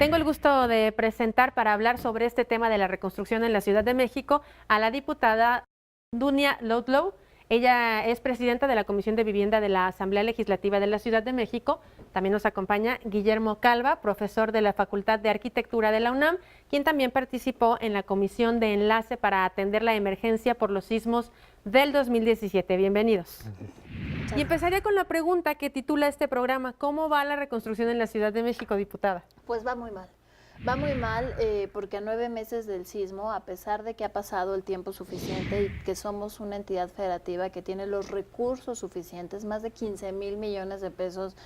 Tengo el gusto de presentar para hablar sobre este tema de la reconstrucción en la Ciudad de México a la diputada Dunia Ludlow. Ella es presidenta de la Comisión de Vivienda de la Asamblea Legislativa de la Ciudad de México. También nos acompaña Guillermo Calva, profesor de la Facultad de Arquitectura de la UNAM, quien también participó en la Comisión de Enlace para atender la emergencia por los sismos del 2017. Bienvenidos. Y empezaría con la pregunta que titula este programa: ¿cómo va la reconstrucción en la Ciudad de México, diputada? Pues va muy mal. Va muy mal porque a 9 meses del sismo, a pesar de que ha pasado el tiempo suficiente y que somos una entidad federativa que tiene los recursos suficientes, más de 15,000 millones de pesos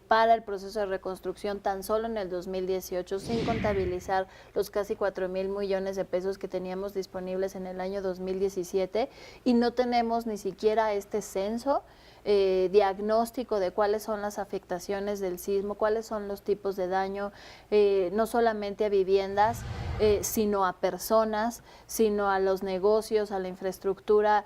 para el proceso de reconstrucción tan solo en el 2018, sin contabilizar los casi 4,000 millones de pesos que teníamos disponibles en el año 2017, y no tenemos ni siquiera este censo diagnóstico de cuáles son las afectaciones del sismo, cuáles son los tipos de daño, no solamente a viviendas, sino a personas, sino a los negocios, a la infraestructura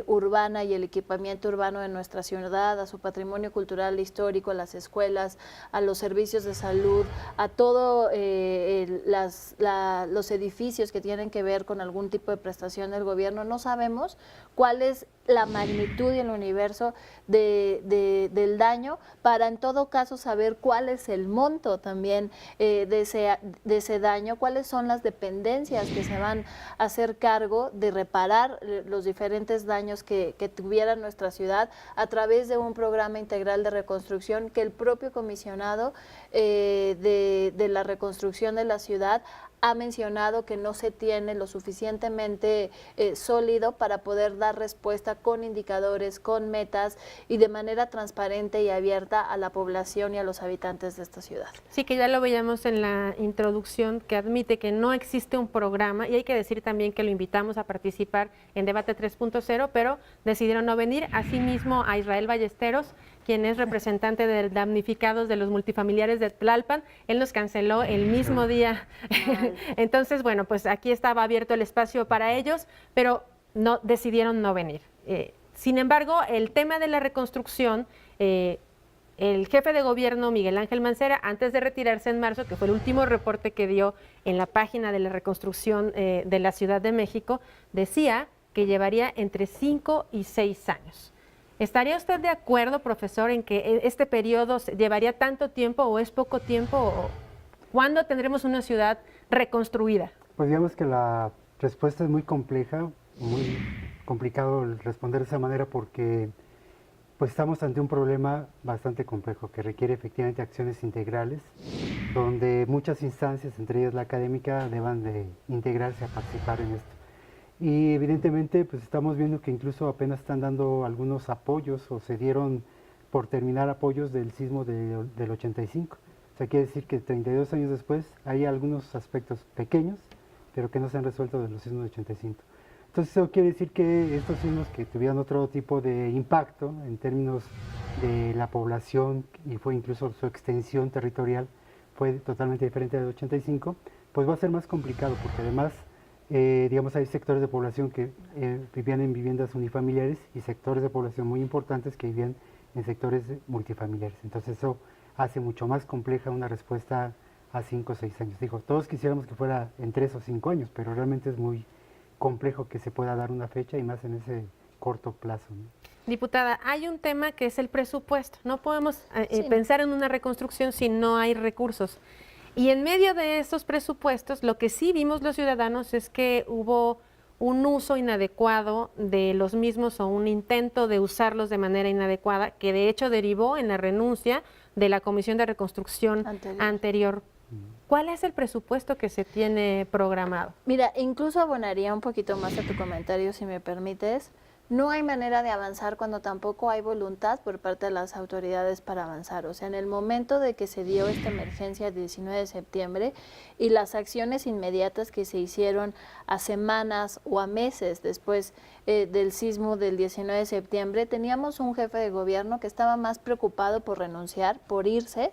urbana y el equipamiento urbano de nuestra ciudad, a su patrimonio cultural e histórico, a las escuelas, a los servicios de salud, a todos los edificios que tienen que ver con algún tipo de prestación del gobierno. No sabemos cuál es la magnitud y el universo del daño, para en todo caso saber cuál es el monto también de ese daño, cuáles son las dependencias que se van a hacer cargo de reparar los diferentes daños que tuviera nuestra ciudad a través de un programa integral de reconstrucción que el propio comisionado de la reconstrucción de la ciudad ha mencionado que no se tiene lo suficientemente sólido para poder dar respuesta con indicadores, con metas y de manera transparente y abierta a la población y a los habitantes de esta ciudad. Sí, que ya lo veíamos en la introducción, que admite que no existe un programa, y hay que decir también que lo invitamos a participar en Debate 3.0, pero decidieron no venir. Asimismo, a Israel Ballesteros, quien es representante de damnificados de los multifamiliares de Tlalpan, él nos canceló el mismo día. Entonces, bueno, pues aquí estaba abierto el espacio para ellos, pero no decidieron no venir. Sin embargo, el tema de la reconstrucción, el jefe de gobierno, Miguel Ángel Mancera, antes de retirarse en marzo, que fue el último reporte que dio en la página de la reconstrucción de la Ciudad de México, decía que llevaría entre 5 y 6 años. ¿Estaría usted de acuerdo, profesor, en que este periodo llevaría tanto tiempo o es poco tiempo? ¿O cuándo tendremos una ciudad reconstruida? Pues digamos que la respuesta es muy compleja, muy complicado responder de esa manera porque pues estamos ante un problema bastante complejo que requiere efectivamente acciones integrales, donde muchas instancias, entre ellas la académica, deban de integrarse a participar en esto. Y evidentemente pues estamos viendo que incluso apenas están dando algunos apoyos o se dieron por terminar apoyos del sismo del 85. O sea, quiere decir que 32 años después hay algunos aspectos pequeños, pero que no se han resuelto de los sismos del 85. Entonces eso quiere decir que estos sismos que tuvieron otro tipo de impacto en términos de la población y fue incluso su extensión territorial fue totalmente diferente del 85, pues va a ser más complicado porque además digamos, hay sectores de población que vivían en viviendas unifamiliares y sectores de población muy importantes que vivían en sectores multifamiliares. Entonces eso hace mucho más compleja una respuesta a 5 o 6 años. Digo, todos quisiéramos que fuera en 3 o 5 años, pero realmente es muy complejo que se pueda dar una fecha y más en ese corto plazo, ¿no? Diputada, hay un tema que es el presupuesto. No podemos pensar en una reconstrucción si no hay recursos. Y en medio de estos presupuestos, lo que sí vimos los ciudadanos es que hubo un uso inadecuado de los mismos o un intento de usarlos de manera inadecuada, que de hecho derivó en la renuncia de la Comisión de Reconstrucción anterior. ¿Cuál es el presupuesto que se tiene programado? Mira, incluso abonaría un poquito más a tu comentario, si me permites. No hay manera de avanzar cuando tampoco hay voluntad por parte de las autoridades para avanzar. O sea, en el momento de que se dio esta emergencia el 19 de septiembre y las acciones inmediatas que se hicieron a semanas o a meses después del sismo del 19 de septiembre, teníamos un jefe de gobierno que estaba más preocupado por renunciar, por irse,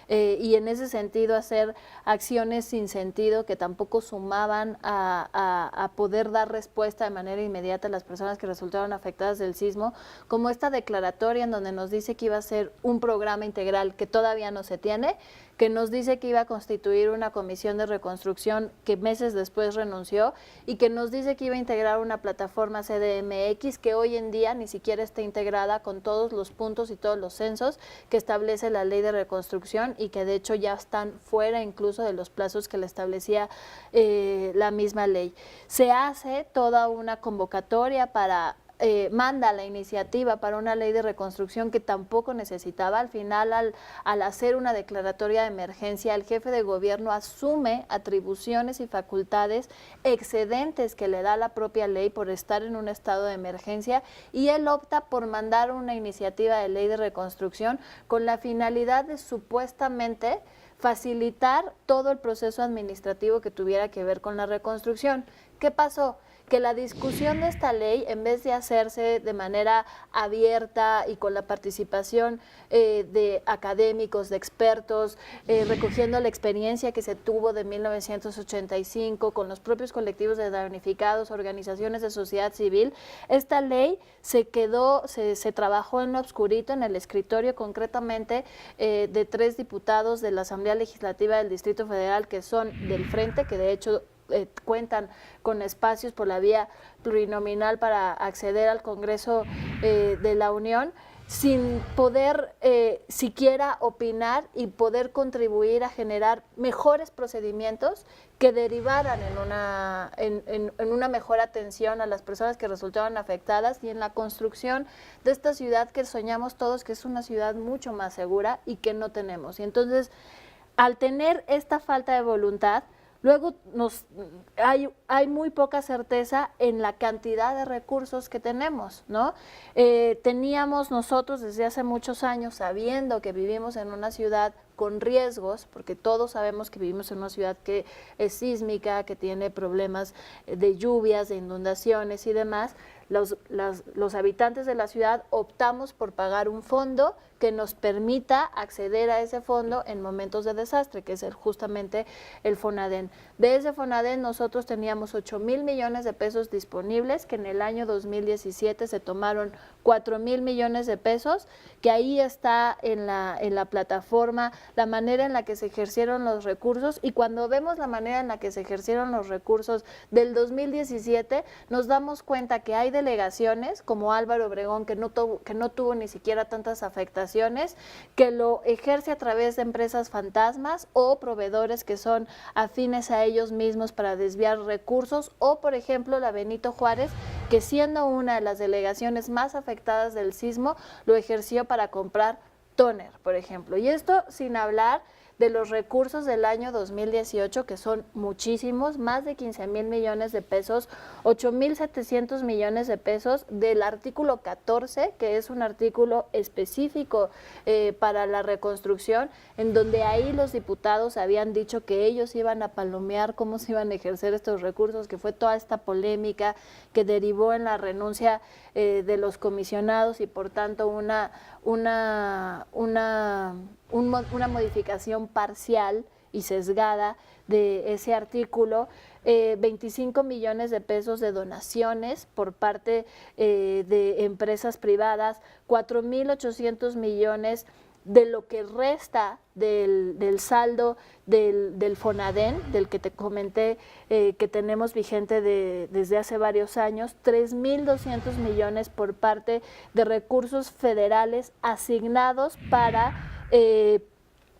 y en ese sentido hacer acciones sin sentido que tampoco sumaban a poder dar respuesta de manera inmediata a las personas que resultaron resultaron afectadas del sismo, como esta declaratoria en donde nos dice que iba a ser un programa integral que todavía no se tiene, que nos dice que iba a constituir una comisión de reconstrucción que meses después renunció y que nos dice que iba a integrar una plataforma CDMX que hoy en día ni siquiera está integrada con todos los puntos y todos los censos que establece la ley de reconstrucción y que de hecho ya están fuera incluso de los plazos que le establecía la misma ley. Se hace toda una convocatoria para manda la iniciativa para una ley de reconstrucción que tampoco necesitaba. Al final, al hacer una declaratoria de emergencia, el jefe de gobierno asume atribuciones y facultades excedentes que le da la propia ley por estar en un estado de emergencia y él opta por mandar una iniciativa de ley de reconstrucción con la finalidad de supuestamente facilitar todo el proceso administrativo que tuviera que ver con la reconstrucción. ¿Qué pasó? Que la discusión de esta ley, en vez de hacerse de manera abierta y con la participación de académicos, de expertos, recogiendo la experiencia que se tuvo de 1985 con los propios colectivos de damnificados, organizaciones de sociedad civil, esta ley se quedó, se trabajó en lo obscurito, en el escritorio concretamente de 3 diputados de la Asamblea Legislativa del Distrito Federal que son del Frente, que de hecho cuentan con espacios por la vía plurinominal para acceder al Congreso de la Unión, sin poder siquiera opinar y poder contribuir a generar mejores procedimientos que derivaran en una mejor atención a las personas que resultaron afectadas y en la construcción de esta ciudad que soñamos todos, que es una ciudad mucho más segura y que no tenemos. Y entonces, al tener esta falta de voluntad, luego hay muy poca certeza en la cantidad de recursos que tenemos, ¿no? Teníamos nosotros desde hace muchos años, sabiendo que vivimos en una ciudad con riesgos, porque todos sabemos que vivimos en una ciudad que es sísmica, que tiene problemas de lluvias, de inundaciones y demás, los habitantes de la ciudad optamos por pagar un fondo que nos permita acceder a ese fondo en momentos de desastre, que es justamente el Fonaden. De ese Fonaden nosotros teníamos 8,000 millones de pesos disponibles, que en el año 2017 se tomaron 4,000 millones de pesos, que ahí está en la plataforma la manera en la que se ejercieron los recursos, y cuando vemos la manera en la que se ejercieron los recursos del 2017, nos damos cuenta que hay delegaciones como Álvaro Obregón, que no tuvo ni siquiera tantas afectaciones, que lo ejerce a través de empresas fantasmas o proveedores que son afines a ellos mismos para desviar recursos, o por ejemplo la Benito Juárez, que siendo una de las delegaciones más afectadas del sismo, lo ejerció para comprar tóner, por ejemplo. Y esto sin hablar de los recursos del año 2018, que son muchísimos, más de 15,000 millones de pesos, 8,700 millones de pesos del artículo 14, que es un artículo específico para la reconstrucción, en donde ahí los diputados habían dicho que ellos iban a palomear cómo se iban a ejercer estos recursos, que fue toda esta polémica que derivó en la renuncia de los comisionados y por tanto una modificación parcial y sesgada de ese artículo, 25 millones de pesos de donaciones por parte de empresas privadas, 4,800 millones de lo que resta del saldo del Fonaden, del que te comenté que tenemos vigente desde hace varios años, 3,200 millones por parte de recursos federales asignados para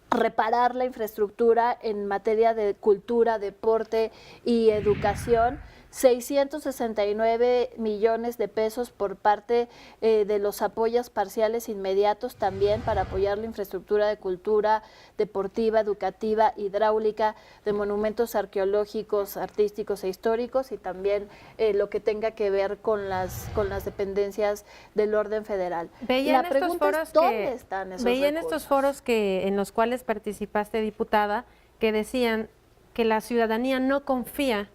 reparar la infraestructura en materia de cultura, deporte y educación, 669 millones de pesos por parte de los apoyos parciales inmediatos también para apoyar la infraestructura de cultura, deportiva, educativa, hidráulica, de monumentos arqueológicos, artísticos e históricos, y también lo que tenga que ver con las dependencias del orden federal. Veía La pregunta es, ¿dónde están esos recursos? Estos foros en los cuales participaste, diputada, que decían que la ciudadanía no confía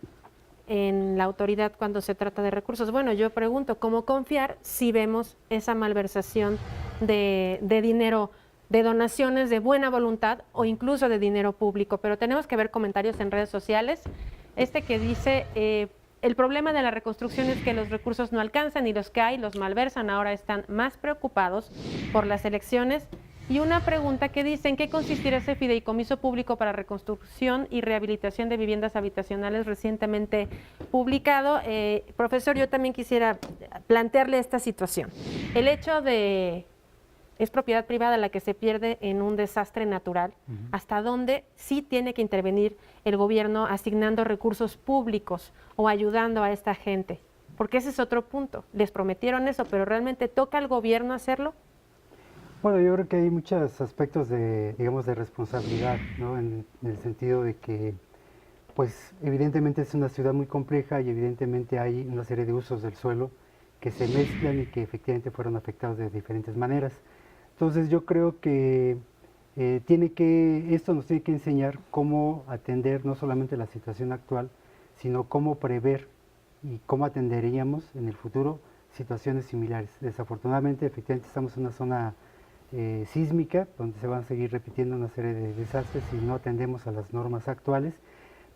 en la autoridad cuando se trata de recursos. Bueno, yo pregunto, ¿cómo confiar si vemos esa malversación de dinero, de donaciones de buena voluntad o incluso de dinero público? Pero tenemos que ver comentarios en redes sociales. Que dice, el problema de la reconstrucción es que los recursos no alcanzan y los que hay los malversan. Ahora están más preocupados por las elecciones. Y una pregunta que dice, ¿en qué consistirá ese fideicomiso público para reconstrucción y rehabilitación de viviendas habitacionales recientemente publicado? Profesor, yo también quisiera plantearle esta situación. El hecho de, es propiedad privada la que se pierde en un desastre natural, ¿hasta dónde sí tiene que intervenir el gobierno asignando recursos públicos o ayudando a esta gente? Porque ese es otro punto. Les prometieron eso, pero ¿realmente toca al gobierno hacerlo? Bueno, yo creo que hay muchos aspectos de, digamos, de responsabilidad, ¿no? En el sentido de que, pues, evidentemente es una ciudad muy compleja y evidentemente hay una serie de usos del suelo que se mezclan y que efectivamente fueron afectados de diferentes maneras. Entonces yo creo que esto nos tiene que enseñar cómo atender no solamente la situación actual, sino cómo prever y cómo atenderíamos en el futuro situaciones similares. Desafortunadamente, efectivamente estamos en una zona sísmica, donde se van a seguir repitiendo una serie de desastres si no atendemos a las normas actuales,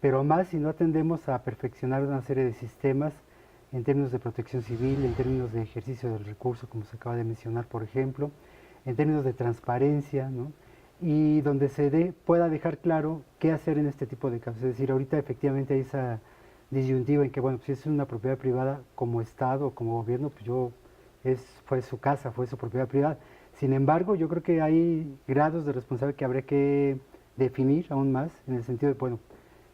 pero más si no atendemos a perfeccionar una serie de sistemas en términos de protección civil, en términos de ejercicio del recurso, como se acaba de mencionar, por ejemplo, en términos de transparencia, ¿no? Y donde pueda dejar claro qué hacer en este tipo de casos. Es decir, ahorita efectivamente hay esa disyuntiva en que, bueno, si es una propiedad privada como Estado o como gobierno, pues fue su casa, fue su propiedad privada. Sin embargo, yo creo que hay grados de responsabilidad que habría que definir aún más, en el sentido de, bueno,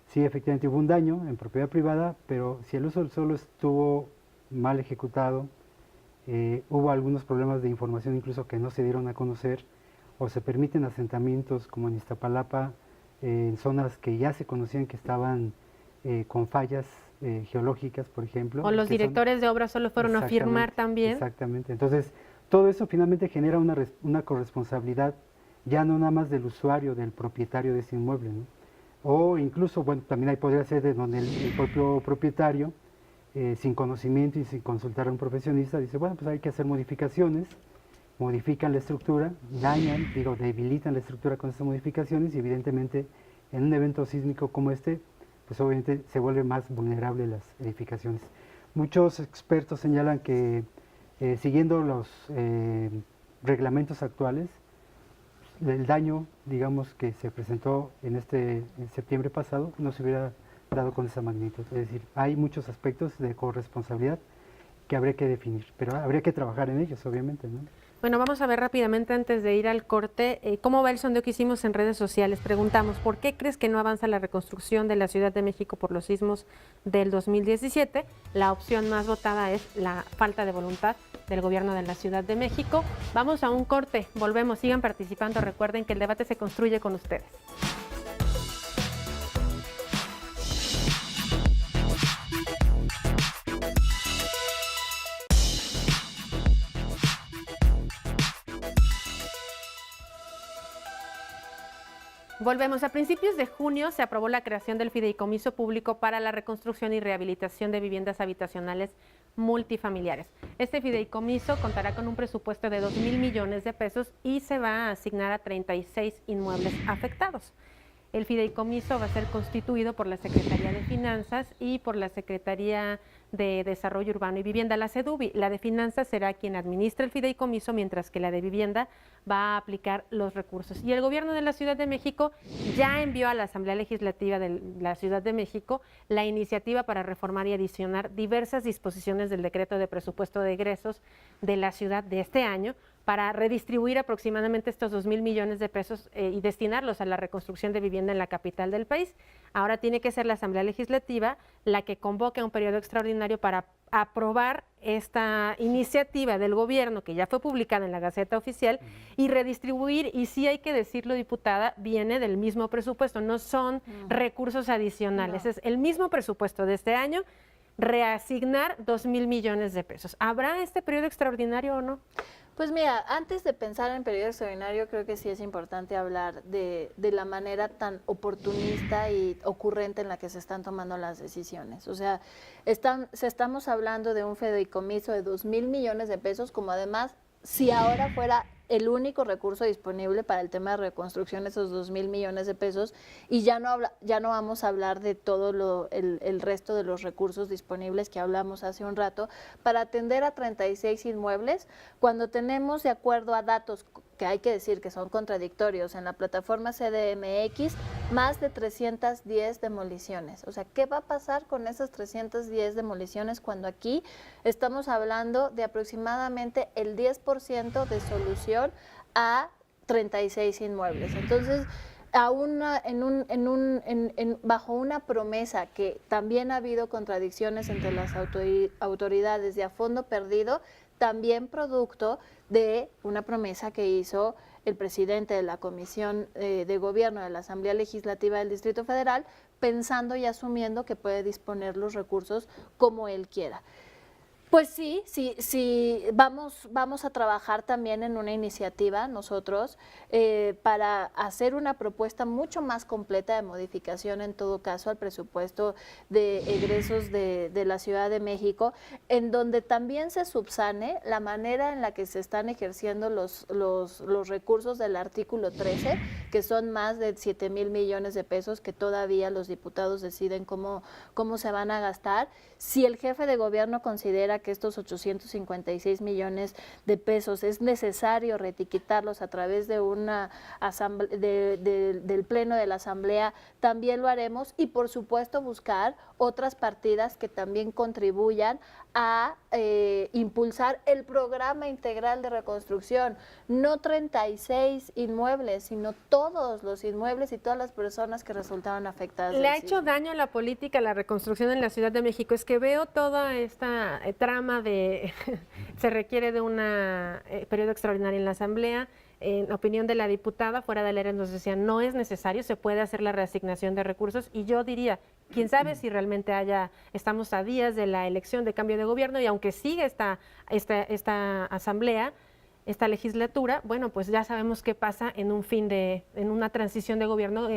sí, efectivamente hubo un daño en propiedad privada, pero si el uso del suelo estuvo mal ejecutado, hubo algunos problemas de información incluso que no se dieron a conocer, o se permiten asentamientos como en Iztapalapa, en zonas que ya se conocían que estaban con fallas geológicas, por ejemplo. O los directores de obras solo fueron a firmar también. Exactamente. Entonces, todo eso finalmente genera una corresponsabilidad ya no nada más del usuario, del propietario de ese inmueble, ¿no? O incluso, bueno, también ahí podría ser de donde el propio propietario, sin conocimiento y sin consultar a un profesionista, dice, bueno, pues hay que hacer modificaciones, modifican la estructura, debilitan la estructura con esas modificaciones y evidentemente en un evento sísmico como este, pues obviamente se vuelve más vulnerable las edificaciones. Muchos expertos señalan que siguiendo los reglamentos actuales, el daño, digamos, que se presentó en septiembre pasado no se hubiera dado con esa magnitud. Es decir, hay muchos aspectos de corresponsabilidad que habría que definir, pero habría que trabajar en ellos, obviamente, ¿no? Bueno, vamos a ver rápidamente antes de ir al corte, cómo va el sondeo que hicimos en redes sociales. Preguntamos, ¿por qué crees que no avanza la reconstrucción de la Ciudad de México por los sismos del 2017? La opción más votada es la falta de voluntad del gobierno de la Ciudad de México. Vamos a un corte, volvemos, sigan participando. Recuerden que el debate se construye con ustedes. Volvemos. A principios de junio se aprobó la creación del Fideicomiso Público para la Reconstrucción y Rehabilitación de Viviendas Habitacionales Multifamiliares. Este fideicomiso contará con un presupuesto de 2,000 millones de pesos y se va a asignar a 36 inmuebles afectados. El fideicomiso va a ser constituido por la Secretaría de Finanzas y por la Secretaría de Desarrollo Urbano y Vivienda, la SEDUVI. La de Finanzas será quien administra el fideicomiso, mientras que la de Vivienda va a aplicar los recursos. Y el gobierno de la Ciudad de México ya envió a la Asamblea Legislativa de la Ciudad de México la iniciativa para reformar y adicionar diversas disposiciones del decreto de presupuesto de egresos de la ciudad de este año, para redistribuir aproximadamente estos 2,000 millones de pesos y destinarlos a la reconstrucción de vivienda en la capital del país. Ahora tiene que ser la Asamblea Legislativa la que convoque a un periodo extraordinario para aprobar esta iniciativa del gobierno, que ya fue publicada en la Gaceta Oficial, y redistribuir, y sí hay que decirlo, diputada, viene del mismo presupuesto, no son recursos adicionales, es el mismo presupuesto de este año, reasignar 2,000 millones de pesos. ¿Habrá este periodo extraordinario o no? Pues mira, antes de pensar en periodo extraordinario, creo que sí es importante hablar de la manera tan oportunista y ocurrente en la que se están tomando las decisiones. O sea, estamos hablando de un fideicomiso de 2,000 millones de pesos, como además, si ahora fuera el único recurso disponible para el tema de reconstrucción, esos 2,000 millones de pesos, y ya no vamos a hablar de todo el resto de los recursos disponibles que hablamos hace un rato, para atender a 36 inmuebles, cuando tenemos, de acuerdo a datos que hay que decir que son contradictorios, en la plataforma CDMX, más de 310 demoliciones. O sea, ¿qué va a pasar con esas 310 demoliciones cuando aquí estamos hablando de aproximadamente el 10% de solución a 36 inmuebles? Entonces, bajo una promesa que también ha habido contradicciones entre las autoridades de a fondo perdido, también producto de una promesa que hizo el presidente de la Comisión de Gobierno de la Asamblea Legislativa del Distrito Federal, pensando y asumiendo que puede disponer los recursos como él quiera. Pues sí, vamos a trabajar también en una iniciativa nosotros para hacer una propuesta mucho más completa de modificación, en todo caso, al presupuesto de egresos de la Ciudad de México, en donde también se subsane la manera en la que se están ejerciendo los recursos del artículo 13, que son más de 7,000 millones de pesos que todavía los diputados deciden cómo se van a gastar. Si el jefe de gobierno considera que estos 856 millones de pesos es necesario reetiquetarlos a través de una del Pleno de la Asamblea, también lo haremos, y por supuesto buscar otras partidas que también contribuyan a impulsar el programa integral de reconstrucción, no 36 inmuebles, sino todos los inmuebles y todas las personas que resultaron afectadas. ¿Le ha hecho daño a la política la reconstrucción en la Ciudad de México? Es que veo toda esta trama de se requiere de un periodo extraordinario en la Asamblea. En opinión de la diputada, fuera del aire nos decían, no es necesario, se puede hacer la reasignación de recursos, y yo diría, quién sabe si realmente estamos a días de la elección de cambio de gobierno, y aunque sigue esta asamblea, esta legislatura, bueno, pues ya sabemos qué pasa en una transición de gobierno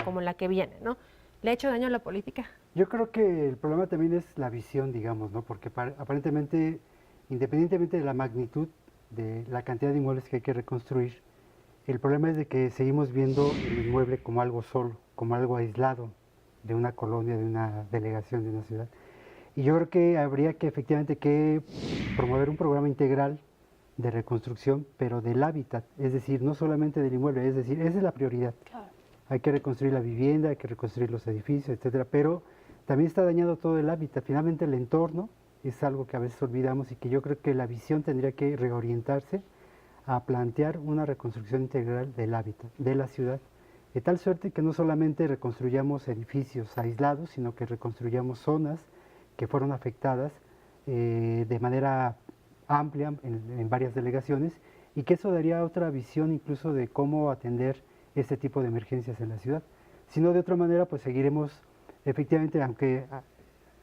como la que viene, ¿no? ¿Le ha hecho daño a la política? Yo creo que el problema también es la visión, digamos, ¿no? Porque aparentemente, independientemente de la magnitud de la cantidad de inmuebles que hay que reconstruir, el problema es de que seguimos viendo el inmueble como algo solo, como algo aislado de una colonia, de una delegación, de una ciudad. Y yo creo que habría que efectivamente promover un programa integral de reconstrucción, pero del hábitat, es decir, no solamente del inmueble, es decir, esa es la prioridad. Claro. Hay que reconstruir la vivienda, hay que reconstruir los edificios, etcétera, pero también está dañado todo el hábitat. Finalmente el entorno es algo que a veces olvidamos, y que yo creo que la visión tendría que reorientarse a plantear una reconstrucción integral del hábitat, de la ciudad, de tal suerte que no solamente reconstruyamos edificios aislados, sino que reconstruyamos zonas que fueron afectadas de manera amplia en varias delegaciones, y que eso daría otra visión incluso de cómo atender este tipo de emergencias en la ciudad. Si no, de otra manera, pues seguiremos efectivamente, aunque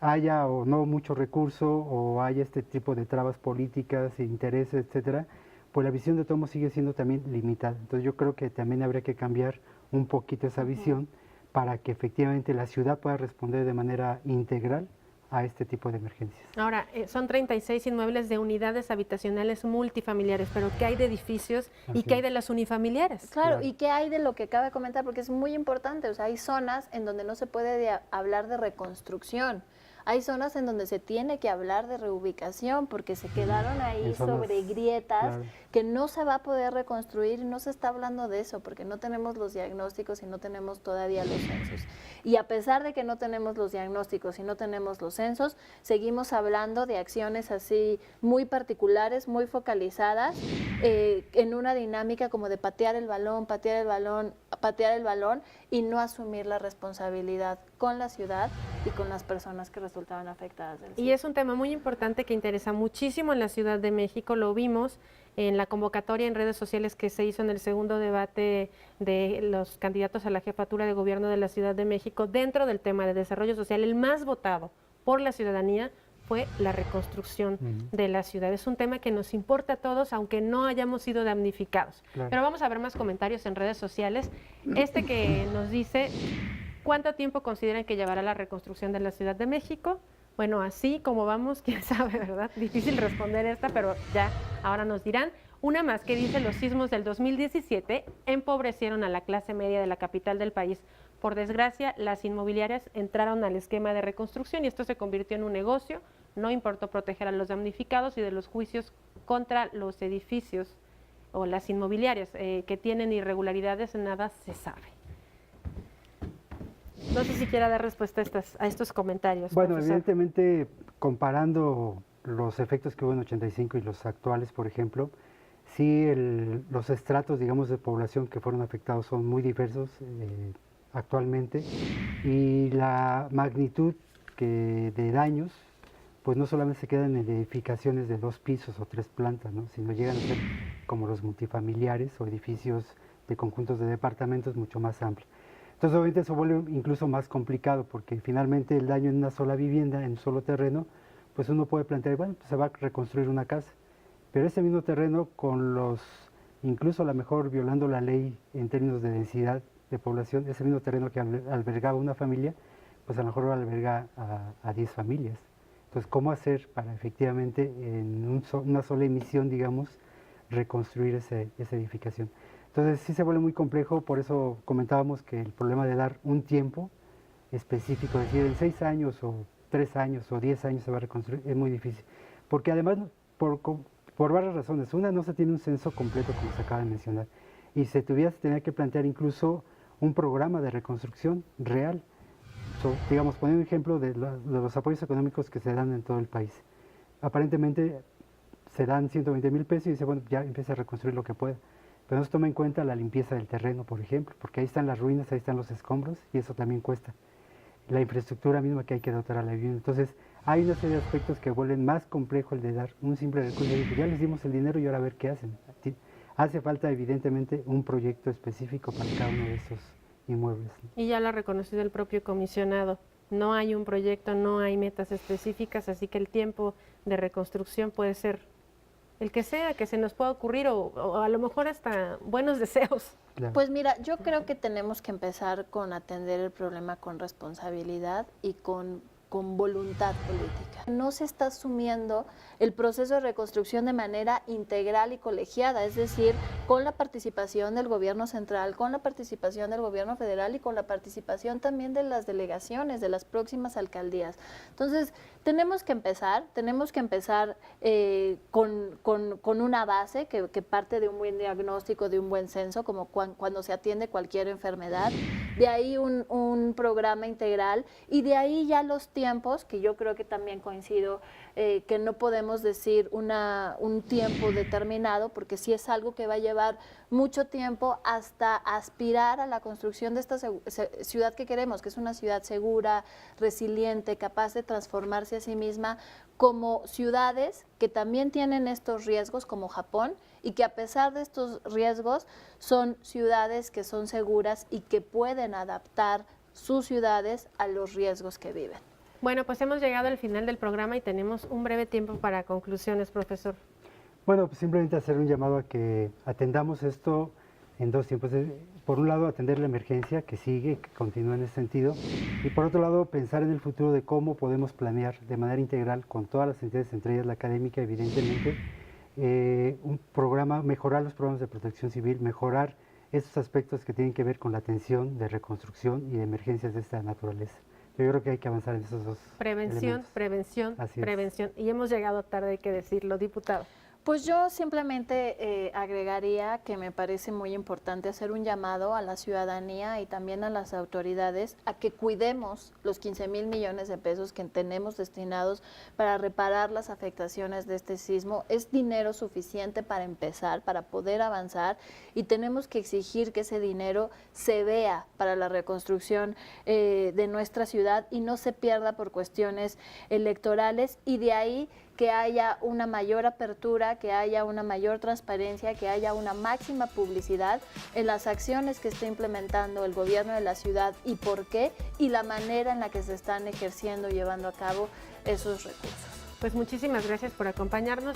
haya o no mucho recurso, o haya este tipo de trabas políticas, intereses, etcétera, pues la visión de todos sigue siendo también limitada. Entonces yo creo que también habría que cambiar un poquito esa visión para que efectivamente la ciudad pueda responder de manera integral a este tipo de emergencias. Ahora, son 36 inmuebles de unidades habitacionales multifamiliares, pero ¿qué hay de edificios y qué hay de las unifamiliares? Claro, y qué hay de lo que acaba de comentar, porque es muy importante. O sea, hay zonas en donde no se puede hablar de reconstrucción. Hay zonas en donde se tiene que hablar de reubicación, porque se quedaron ahí sobre grietas, claro, que no se va a poder reconstruir, y no se está hablando de eso, porque no tenemos los diagnósticos y no tenemos todavía los censos. Y a pesar de que no tenemos los diagnósticos y no tenemos los censos, seguimos hablando de acciones así muy particulares, muy focalizadas, en una dinámica como de patear el balón, y no asumir la responsabilidad con la ciudad y con las personas que resultaban afectadas del sismo. Y es un tema muy importante que interesa muchísimo en la Ciudad de México. Lo vimos en la convocatoria en redes sociales que se hizo en el segundo debate de los candidatos a la jefatura de gobierno de la Ciudad de México. Dentro del tema de desarrollo social, el más votado por la ciudadanía fue la reconstrucción de la ciudad. Es un tema que nos importa a todos, aunque no hayamos sido damnificados. Claro. Pero vamos a ver más comentarios en redes sociales. Este que nos dice, ¿cuánto tiempo consideran que llevará la reconstrucción de la Ciudad de México? Bueno, así como vamos, quién sabe, ¿verdad? Difícil responder esta, pero ya ahora nos dirán. Una más que dice: los sismos del 2017 empobrecieron a la clase media de la capital del país. Por desgracia, las inmobiliarias entraron al esquema de reconstrucción y esto se convirtió en un negocio. No importó proteger a los damnificados y de los juicios contra los edificios o las inmobiliarias que tienen irregularidades, nada se sabe. No sé si quiera dar respuesta a estos comentarios. Bueno, profesor. evidentemente, comparando los efectos que hubo en 85 y los actuales, por ejemplo, sí los estratos, digamos, de población que fueron afectados son muy diversos actualmente, y la magnitud de daños, pues no solamente se quedan en edificaciones de 2 pisos o 3 plantas, ¿no?, sino llegan a ser como los multifamiliares o edificios de conjuntos de departamentos mucho más amplios. Entonces, obviamente, eso vuelve incluso más complicado, porque finalmente el daño en una sola vivienda, en un solo terreno, pues uno puede plantear, bueno, pues se va a reconstruir una casa, pero ese mismo terreno, incluso a lo mejor violando la ley en términos de densidad de población, ese mismo terreno que albergaba una familia, pues a lo mejor alberga a 10 familias. Entonces, ¿cómo hacer para efectivamente en una sola emisión, digamos, reconstruir esa edificación? Entonces, sí se vuelve muy complejo, por eso comentábamos que el problema de dar un tiempo específico, es decir, en 6 años o 3 años o 10 años se va a reconstruir, es muy difícil. Porque además, por varias razones. Una, no se tiene un censo completo, como se acaba de mencionar, y se tenía que plantear incluso un programa de reconstrucción real. Digamos, poner un ejemplo de los apoyos económicos que se dan en todo el país. Aparentemente se dan 120,000 pesos y dice, bueno, ya empieza a reconstruir lo que pueda. Pero no se toma en cuenta la limpieza del terreno, por ejemplo, porque ahí están las ruinas, ahí están los escombros, y eso también cuesta. La infraestructura misma que hay que dotar a la vivienda. Entonces, hay una serie de aspectos que vuelven más complejo el de dar un simple recurso. Ya les dimos el dinero y ahora a ver qué hacen. Hace falta, evidentemente, un proyecto específico para cada uno de esos inmuebles. Y ya lo ha reconocido el propio comisionado. No hay un proyecto, no hay metas específicas, así que el tiempo de reconstrucción puede ser el que sea, que se nos pueda ocurrir, o a lo mejor hasta buenos deseos. Claro. Pues mira, yo creo que tenemos que empezar con atender el problema con responsabilidad y con voluntad política. No se está asumiendo el proceso de reconstrucción de manera integral y colegiada, es decir, con la participación del gobierno central, con la participación del gobierno federal y con la participación también de las delegaciones, de las próximas alcaldías. Entonces, tenemos que empezar con una base que parte de un buen diagnóstico, de un buen censo, como cuando se atiende cualquier enfermedad, de ahí un programa integral y de ahí ya los tiempos, que yo creo que también coincido, que no podemos decir un tiempo determinado, porque sí es algo que va a llevar mucho tiempo hasta aspirar a la construcción de esta ciudad que queremos, que es una ciudad segura, resiliente, capaz de transformarse a sí misma como ciudades que también tienen estos riesgos, como Japón, y que a pesar de estos riesgos son ciudades que son seguras y que pueden adaptar sus ciudades a los riesgos que viven. Bueno, pues hemos llegado al final del programa y tenemos un breve tiempo para conclusiones, profesor. Bueno, pues simplemente hacer un llamado a que atendamos esto en 2 tiempos. Por un lado, atender la emergencia que sigue, que continúa en ese sentido, y por otro lado, pensar en el futuro de cómo podemos planear de manera integral con todas las entidades, entre ellas la académica, evidentemente, un programa, mejorar los programas de protección civil, mejorar estos aspectos que tienen que ver con la atención de reconstrucción y de emergencias de esta naturaleza. Yo creo que hay que avanzar en esos 2 Prevención, elementos. prevención, Así es. prevención. Y hemos llegado tarde, hay que decirlo, diputado. Pues yo simplemente agregaría que me parece muy importante hacer un llamado a la ciudadanía y también a las autoridades a que cuidemos los 15,000 millones de pesos que tenemos destinados para reparar las afectaciones de este sismo. Es dinero suficiente para empezar, para poder avanzar, y tenemos que exigir que ese dinero se vea para la reconstrucción de nuestra ciudad y no se pierda por cuestiones electorales, y de ahí que haya una mayor apertura, que haya una mayor transparencia, que haya una máxima publicidad en las acciones que está implementando el gobierno de la ciudad y por qué, y la manera en la que se están ejerciendo y llevando a cabo esos recursos. Pues muchísimas gracias por acompañarnos.